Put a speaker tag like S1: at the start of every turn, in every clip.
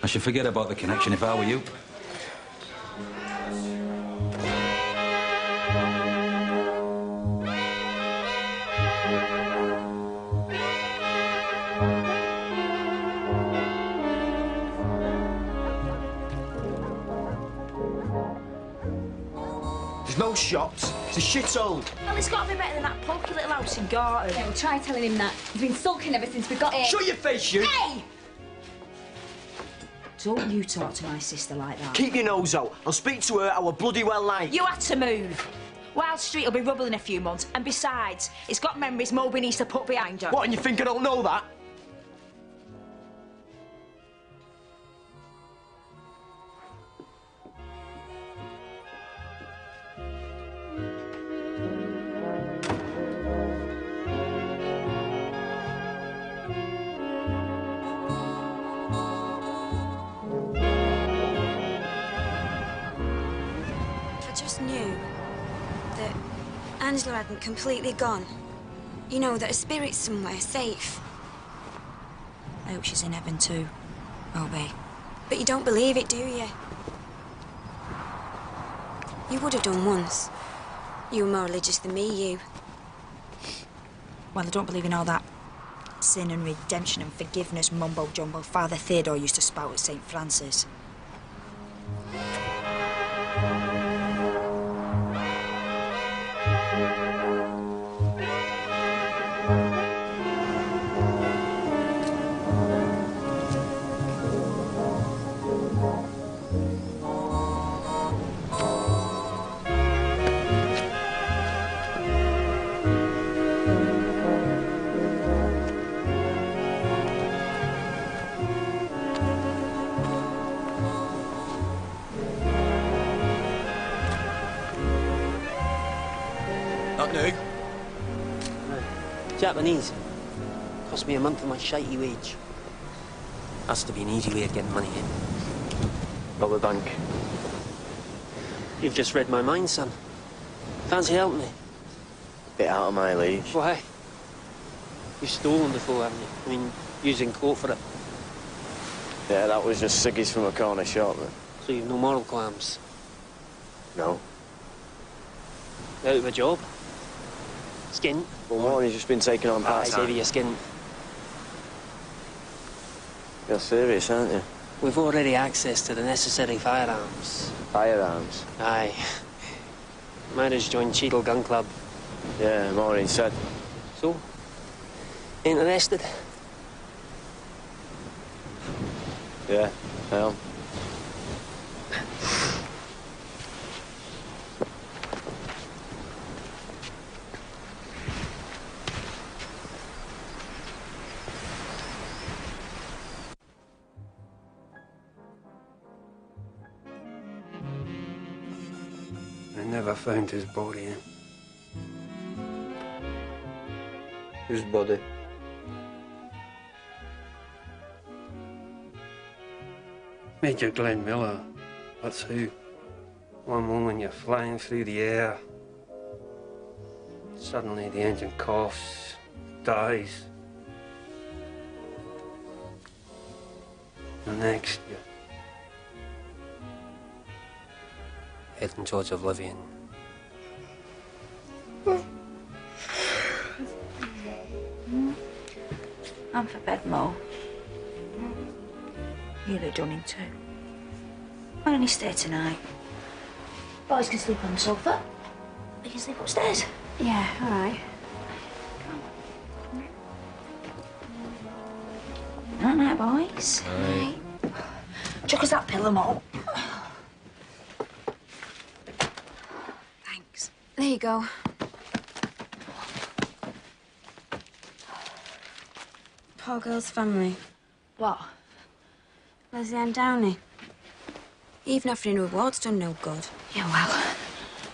S1: I should forget about the connection if I were you.
S2: There's no shops. It's a shithole.
S3: Well, it's got to be better than that pokey little house in Garton.
S4: Yeah, well, try telling him that. He's been sulking ever since we got here.
S2: Shut your face, you!
S3: Hey! Don't you talk to my sister like that.
S2: Keep your nose out. I'll speak to her how I bloody well like.
S3: You had to move. Wild Street will be rubble in a few months, and besides, it's got memories Moby needs to put behind her.
S2: What, and you think I don't know that?
S5: Angela hadn't completely gone. You know, that her spirit's somewhere safe.
S3: I hope she's in heaven too, Moby.
S5: But you don't believe it, do you? You would have done once. You were more religious than me, you.
S3: Well, I don't believe in all that sin and redemption and forgiveness mumbo-jumbo Father Theodore used to spout at St. Francis.
S6: Japanese. Cost me a month of my shitey wage. Has to be an easy way of getting money in.
S2: Rob a bank.
S6: You've just read my mind, son. Fancy helping me?
S2: Bit out of my league.
S6: Why? You've stolen before, haven't you? I mean, using court for it.
S2: Yeah, that was just ciggies from a corner shop. Then.
S6: So you've no moral qualms?
S2: No.
S6: Out of a job? Skin?
S2: Well, Maureen's just been taken on part-time.
S6: I say your skin.
S2: You're serious, aren't you?
S6: We've already access to the necessary firearms.
S2: Firearms?
S6: Aye. Myra's joined Cheadle Gun Club.
S2: Yeah, Maureen said.
S6: So? Interested?
S2: Yeah, I am.
S7: They never found his body.
S2: Whose body?
S7: Major Glenn Miller. That's who. One moment you're flying through the air. Suddenly the engine coughs, dies. The next, you're
S6: Heading towards oblivion.
S3: I'm for bed, Mo. You'll have done him too. Why don't you stay tonight? Boys can sleep on the sofa. They can sleep upstairs.
S5: Yeah, all right.
S3: Night, night, boys.
S6: Aye.
S3: Chuck us that pillow, Mo.
S5: Thanks. There you go. Poor girl's family.
S3: What?
S5: Leslie Ann Downey. Even offering rewards done no good.
S3: Yeah, well,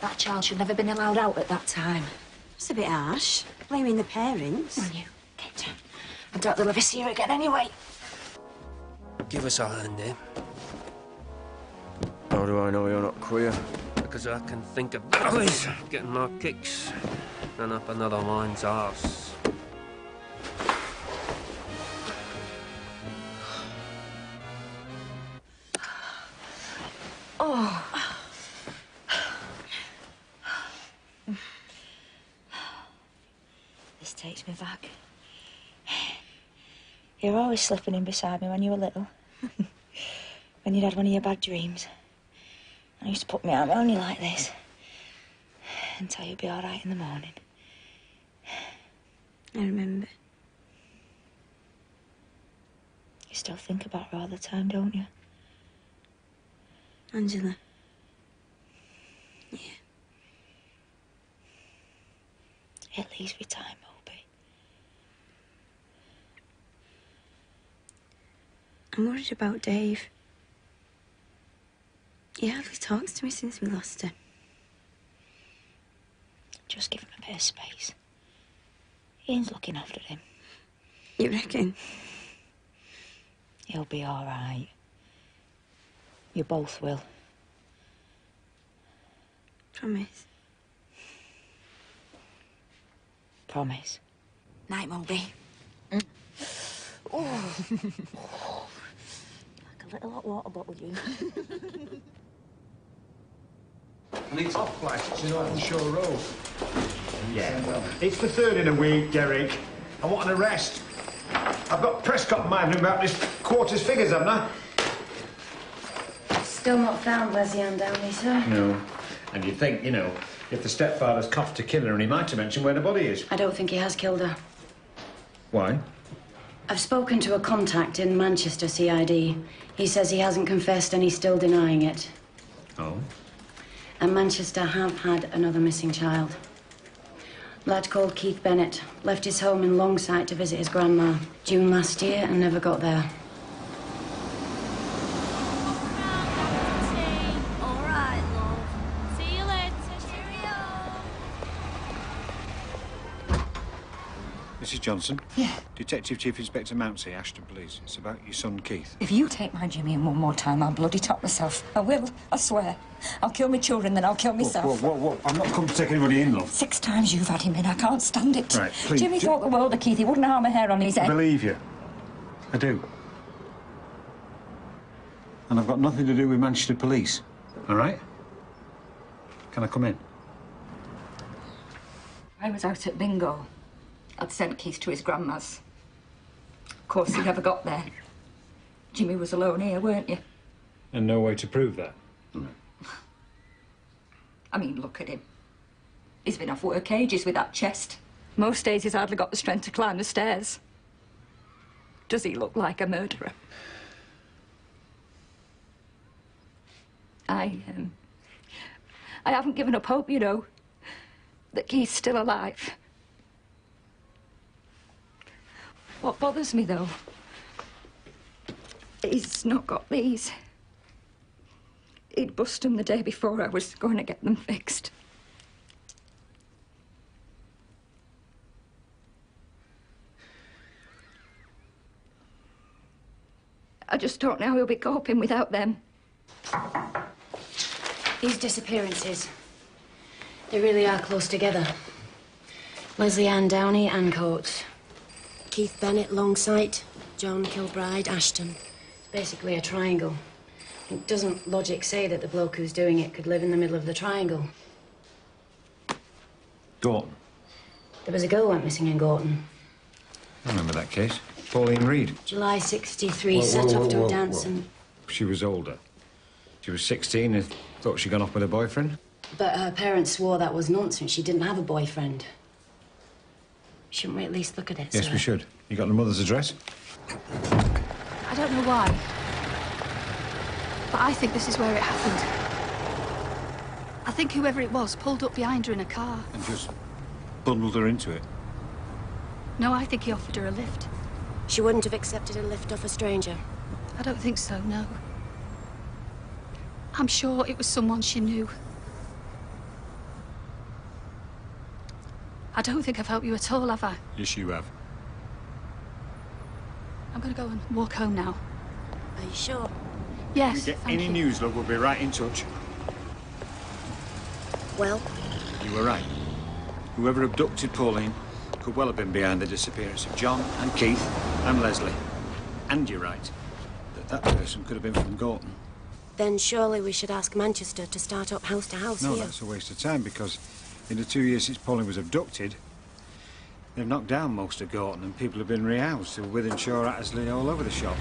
S3: that child should never have been allowed out at that time.
S5: It's a bit harsh, blaming the parents.
S3: Come on, you. Get down. I doubt they'll ever see her again anyway.
S6: Give us a hand, eh?
S2: How do I know you're not queer?
S7: because I can think of better ways of getting my kicks than up another man's arse.
S3: takes me back. You were always slipping in beside me when you were little. When you'd had one of your bad dreams. I used to put my arm around you like this and tell you you'd be all right in the morning.
S5: I remember.
S3: You still think about her all the time, don't you?
S5: Angela. Yeah.
S3: It leaves me time, Moby.
S5: I'm worried about Dave. He hardly talks to me since we lost him.
S3: Just give him a bit of space. Ian's looking after him.
S5: You reckon?
S3: He'll be all right. You both will.
S5: Promise.
S3: Promise. Night, Moby. Oh. Like a little hot water bottle, you.
S8: And it's off flights in Open Shore Road.
S9: Yeah. It's the third in a week, Derek. I want an arrest. I've got Prescott minding about this quarter's figures, haven't I?
S10: Still not found Leslie Ann Downey, sir.
S9: No. And you'd think, you know, if the stepfather's coughed to kill her, and he might have mentioned where the body is.
S10: I don't think he has killed her.
S9: Why?
S10: I've spoken to a contact in Manchester CID. He says he hasn't confessed and he's still denying it.
S9: Oh?
S10: And Manchester have had another missing child. Lad called Keith Bennett. Left his home in Longsight to visit his grandma. June last year and never got there.
S8: Mrs. Johnson?
S11: Yeah?
S8: Detective Chief Inspector Mountsie, Ashton Police. It's about your son, Keith.
S11: If you take my Jimmy in one more time, I'll bloody top myself. I will, I swear. I'll kill my children, then I'll kill myself.
S8: Whoa. I'm not come to take anybody in, love.
S11: 6 times you've had him in. I can't stand it.
S8: Right, please.
S11: Jimmy thought the world of Keith. He wouldn't harm a hair on his head.
S8: I believe you. I do. And I've got nothing to do with Manchester Police. All right? Can I come in?
S11: I was out at bingo. I'd sent Keith to his grandma's. Of course, he never got there. Jimmy was alone here, weren't you?
S8: And no way to prove that?
S11: I mean, look at him. He's been off work ages with that chest. Most days he's hardly got the strength to climb the stairs. Does he look like a murderer? I haven't given up hope, you know, that Keith's still alive. What bothers me, though, he's not got these. He'd bust them the day before I was going to get them fixed. I just don't know how he'll be coping without them.
S10: These disappearances, they really are close together. Leslie Ann Downey, Ancoats. Keith Bennett, Longsight. Joan Kilbride, Ashton. It's basically a triangle. Doesn't logic say that the bloke who's doing it could live in the middle of the triangle?
S8: Gorton.
S10: There was a girl went missing in Gorton.
S8: I remember that case. Pauline Reed.
S10: July 63, set off to a dance and...
S8: She was older. She was 16 and thought she'd gone off with her boyfriend.
S10: But her parents swore that was nonsense. She didn't have a boyfriend. Shouldn't we at least look at it,
S8: Yes,
S10: sir?
S8: we should. You got the mother's address?
S12: I don't know why, but I think this is where it happened. I think whoever it was pulled up behind her in a car.
S8: And just bundled her into it.
S12: No, I think he offered her a lift.
S10: She wouldn't have accepted a lift off a stranger.
S12: I don't think so, no. I'm sure it was someone she knew. I don't think I've helped you at all, have I?
S8: Yes, you have.
S12: I'm going to go and walk home now.
S10: Are you sure?
S12: Yes,
S8: If you get
S12: thank
S8: any
S12: you.
S8: news, love, we'll be right in touch.
S10: Well?
S8: You were right. Whoever abducted Pauline could well have been behind the disappearance of John and Keith and Leslie. And you're right, that person could have been from Gorton.
S10: Then surely we should ask Manchester to start up house to house
S8: No,
S10: here.
S8: that's a waste of time, because in the 2 years since Pauline was abducted, They've knocked down most of Gorton and people have been rehoused, with Withenshaw, Attersley all over the shop.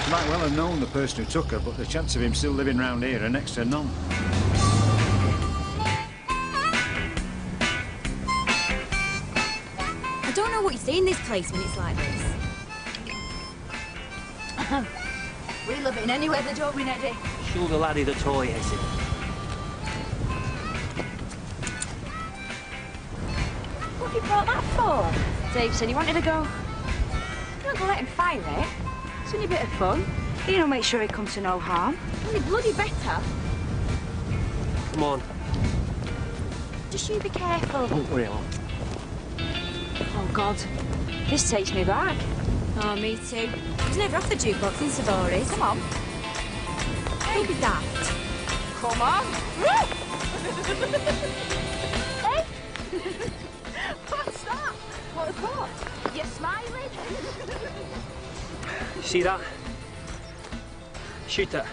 S8: You might well have known the person who took her, but the chance of him still living round here are next to none.
S5: I don't know what you see in this place when it's like this.
S11: We love it in any weather, don't we, Neddy?
S6: Show the laddie the toy, is it?
S3: What have you brought that for? Dave said he wanted to go. You're not going to let him fire it. It's only a bit of fun. You know, make sure it comes to no harm.
S11: Only bloody better.
S6: Come on.
S3: Just you be careful.
S6: Don't worry, on.
S3: Oh, God. This takes me back.
S5: Oh, me too. I was never off the jukebox in Savory's.
S3: Come on.
S5: Don't be daft.
S3: Come on. Hey! What's that? What's that? You're smiling?
S6: See that? Shoot it.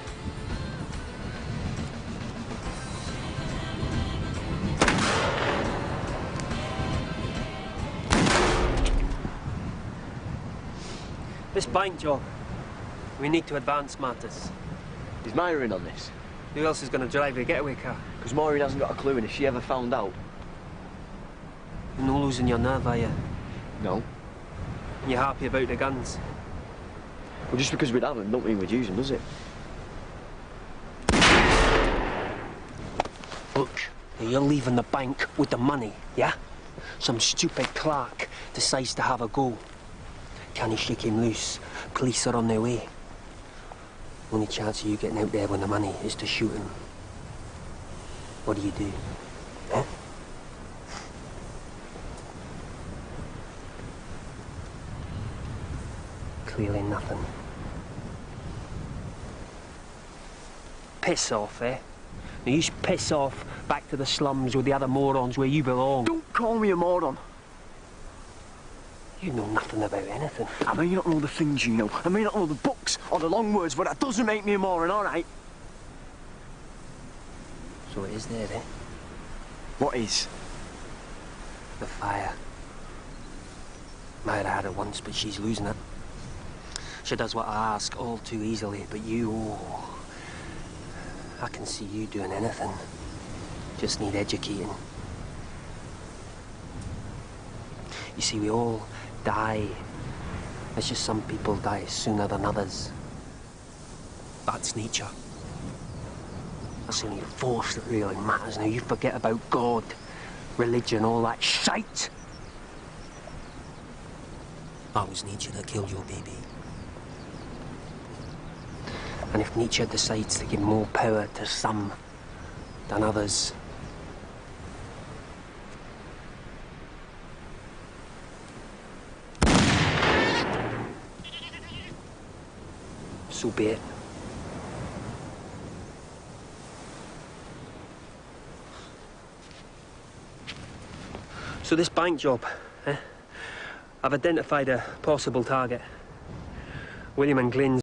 S6: This bank job, we need to advance matters.
S2: Is Myra in on this?
S6: Who else is going to drive a getaway car?
S2: Because Maureen hasn't got a clue, and if she ever found out...
S6: You're not losing your nerve, are you?
S2: No.
S6: You're happy about the guns?
S2: Well, just because we'd have them, don't mean we'd use them, does it?
S6: Look, you're leaving the bank with the money, yeah? Some stupid clerk decides to have a go. Can he shake him loose? Police are on their way. Only chance of you getting out there with the money is to shoot him. What do you do? Huh? Clearly nothing. Piss off, eh? Now you should piss off back to the slums with the other morons where you belong.
S2: Don't call me a moron.
S6: You know nothing about anything.
S2: I may not know the things you know. I may not know the books or the long words, but that doesn't make me a moron, all right?
S6: So it is there, eh?
S2: What is?
S6: The fire. Myra had it once, but she's losing it. She does what I ask all too easily, but you, oh, I can see you doing anything. Just need educating. You see, we all die. It's just some people die sooner than others. That's nature. That's the only force that really matters. Now, you forget about God, religion, all that shite. That was nature that killed your baby. And if nature decides to give more power to some than others, so be it. So this bank job, I've identified a possible target. William and Glyn's